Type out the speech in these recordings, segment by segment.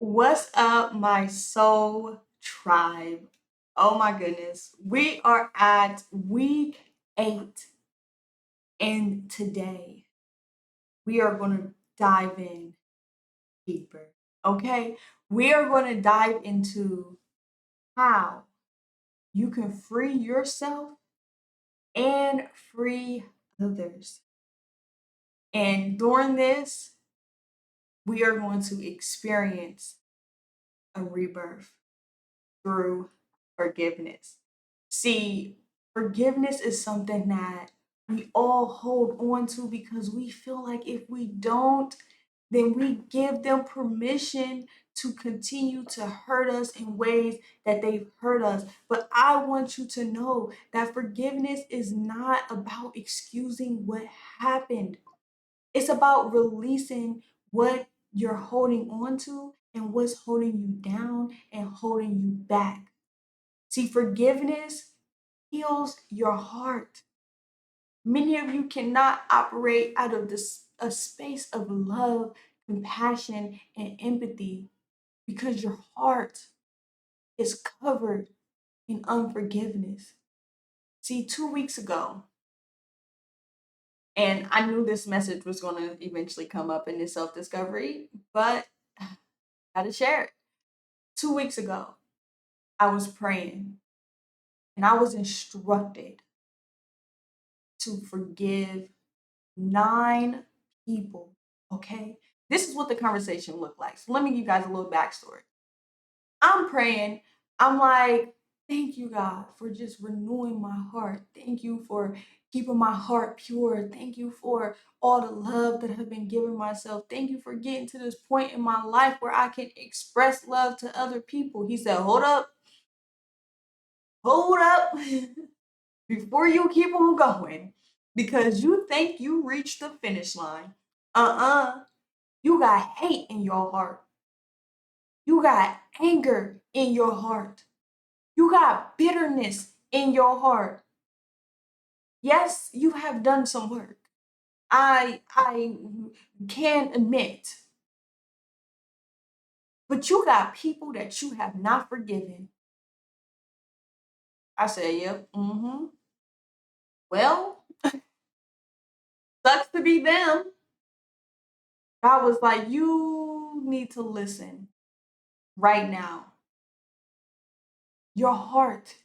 What's up, my soul tribe? Oh my goodness. We are at week 8, and today we are going to dive in deeper. Okay? We are going to dive into how you can free yourself and free others. And during this, we are going to experience a rebirth through forgiveness. See, forgiveness is something that we all hold on to because we feel like if we don't, then we give them permission to continue to hurt us in ways that they've hurt us. But I want you to know that forgiveness is not about excusing what happened. It's about releasing what you're holding on to and what's holding you down and holding you back. See, forgiveness heals your heart. Many of you cannot operate out of this a space of love, compassion, and empathy because your heart is covered in unforgiveness. See, 2 weeks ago, and I knew this message was going to eventually come up in this self discovery, but I had to share it. 2 weeks ago, I was praying and I was instructed to forgive 9 people. Okay. This is what the conversation looked like. So let me give you guys a little backstory. I'm praying. I'm like, thank you, God, for just renewing my heart. Thank you for keeping my heart pure. Thank you for all the love that I've been giving myself. Thank you for getting to this point in my life where I can express love to other people. He said, hold up, before you keep on going, because you think you reached the finish line. Uh-uh. You got hate in your heart. You got anger in your heart. You got bitterness in your heart. Yes, you have done some work. I can admit, but you got people that you have not forgiven. I said, yep, mm-hmm. Well, sucks to be them. I was like, you need to listen right now. Your heart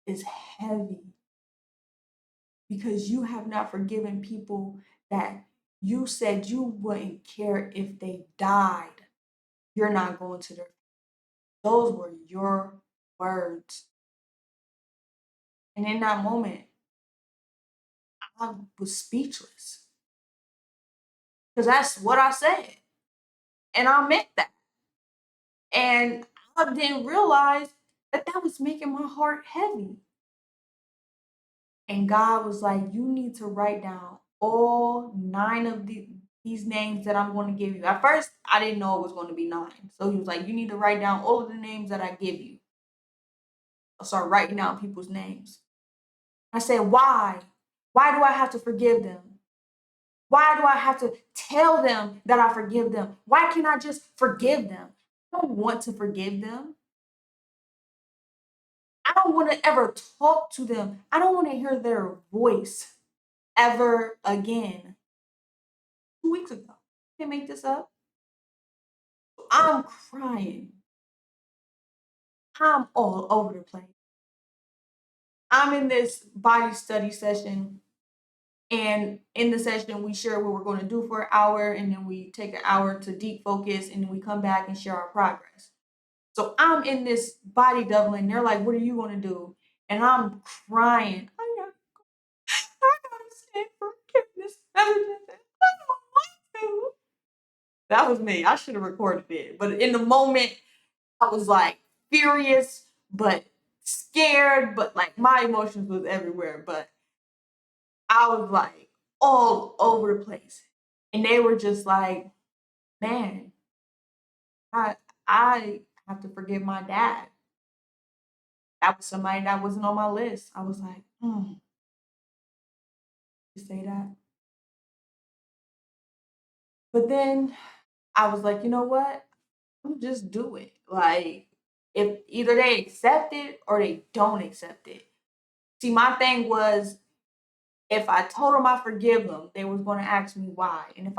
is heavy because you have not forgiven people that you said you wouldn't care if they died. You're not going to their. Those were your words. And in that moment, I was speechless because that's what I said. And I meant that. And I didn't realize that that was making my heart heavy. And God was like, you need to write down all 9 of these names that I'm going to give you. At first, I didn't know it was going to be 9. So he was like, you need to write down all of the names that I give you. I started writing down people's names. I said, why? Why do I have to forgive them? Why do I have to tell them that I forgive them? Why can't I just forgive them? I don't want to forgive them. I don't want to ever talk to them. I don't want to hear their voice ever again. 2 weeks ago. Can't make this up. I'm crying. I'm all over the place. I'm in this body study session, and in the session, we share what we're going to do for an hour, and then we take an hour to deep focus, and then we come back and share our progress. So I'm in this body doubling. They're like, "What are you going to do?" And I'm crying. I gotta stand forgiveness. I don't want to. That was me. I should have recorded it. But in the moment, I was like furious, but scared, but like my emotions was everywhere. But I was like all over the place. And they were just like, man, I I have to forgive my dad. That was somebody that wasn't on my list. I was like, you say that. But then I was like, you know what? I'm just do it. Like, if either they accept it or they don't accept it. See, my thing was, if I told them I forgive them, they was going to ask me why. And if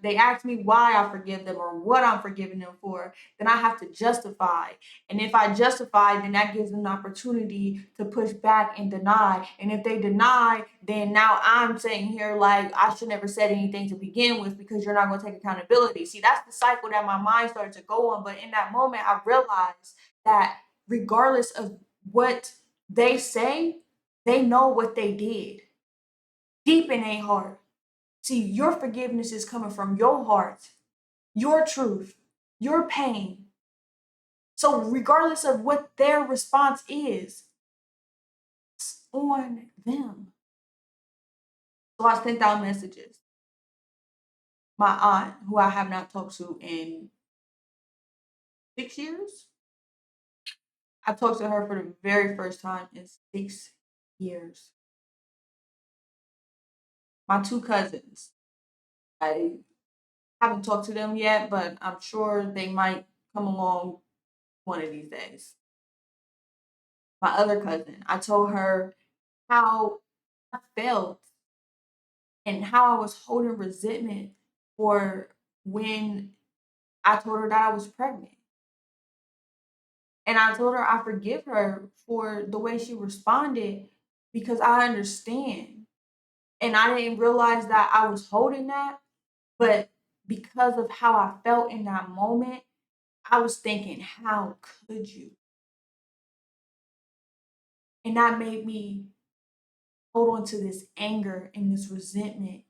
they ask me why I forgive them or what I'm forgiving them for, then I have to justify. And if I justify, then that gives them an opportunity to push back and deny. And if they deny, then now I'm saying here like I should never said anything to begin with because you're not going to take accountability. See, that's the cycle that my mind started to go on. But in that moment, I realized that regardless of what they say, they know what they did deep in a heart. See, your forgiveness is coming from your heart, your truth, your pain. So, regardless of what their response is, it's on them. So, I sent out messages. My aunt, who I have not talked to in 6 years, I talked to her for the very first time in 6 years. My two cousins, I haven't talked to them yet, but I'm sure they might come along one of these days. My other cousin, I told her how I felt and how I was holding resentment for when I told her that I was pregnant. And I told her I forgive her for the way she responded because I understand. And I didn't realize that I was holding that, but because of how I felt in that moment, I was thinking, how could you? And that made me hold on to this anger and this resentment.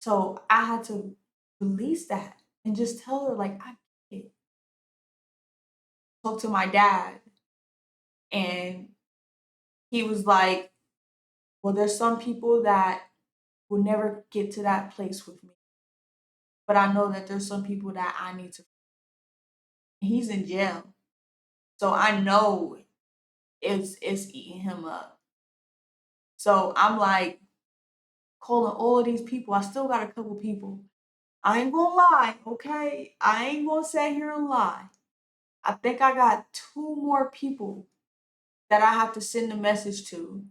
So I had to release that and just tell her, like, I get it. Talk to my dad, and he was like, well, there's some people that will never get to that place with me. But I know that there's some people that I need to. He's in jail. So I know it's eating him up. So I'm like calling all of these people. I still got a couple people. I ain't gonna lie, okay? I ain't gonna sit here and lie. I think I got two more people that I have to send a message to.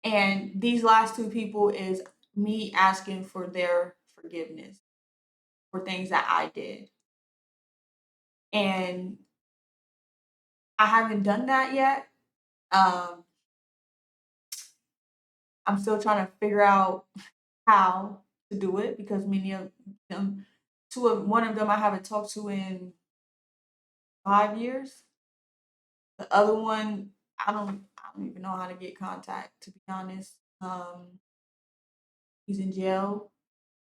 And these last two people is me asking for their forgiveness for things that I did. And I haven't done that yet. Um, I'm still trying to figure out how to do it because many of them, one of them I haven't talked to in 5 years. The other one, I don't even know how to get contact, to be honest. He's in jail.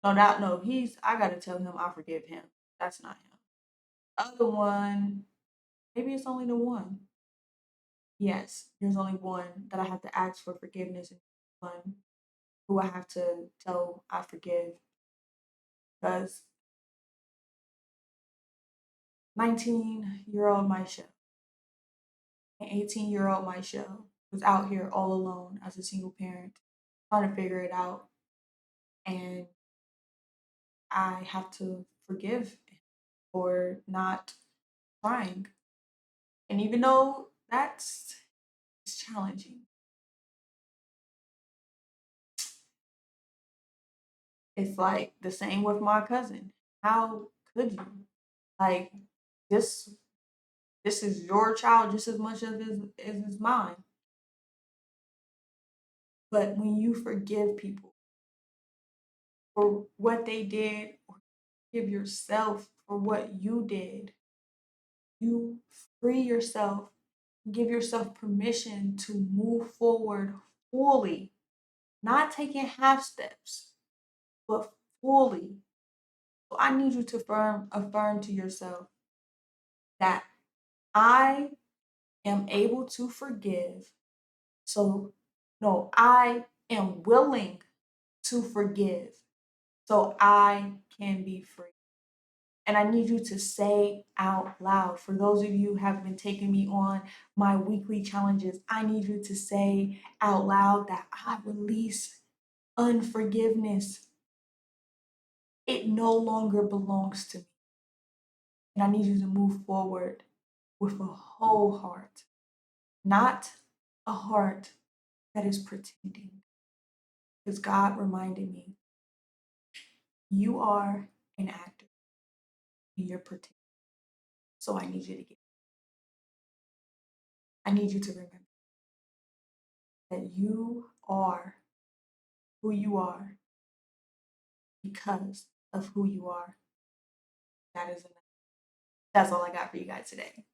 No, I gotta tell him I forgive him. That's not him. Other one, maybe it's only the one. Yes, there's only one that I have to ask for forgiveness and one who I have to tell I forgive because 19-year-old Maisha and 18-year-old Maisha was out here all alone as a single parent, trying to figure it out. And I have to forgive for not trying. And even though that's it's challenging, it's like the same with my cousin. How could you? Like this this is your child just as much as it's mine. But when you forgive people for what they did or give yourself for what you did, you free yourself, give yourself permission to move forward fully, not taking half steps, but fully. So I need you to affirm to yourself that I am able to forgive. So, no, I am willing to forgive so I can be free. And I need you to say out loud. For those of you who have been taking me on my weekly challenges, I need you to say out loud that I release unforgiveness. It no longer belongs to me. And I need you to move forward with a whole heart, not a heart that is pretending. Because God reminded me, you are an actor and you're pretending. So I need you to remember that you are who you are because of who you are. That is enough. That's all I got for you guys today.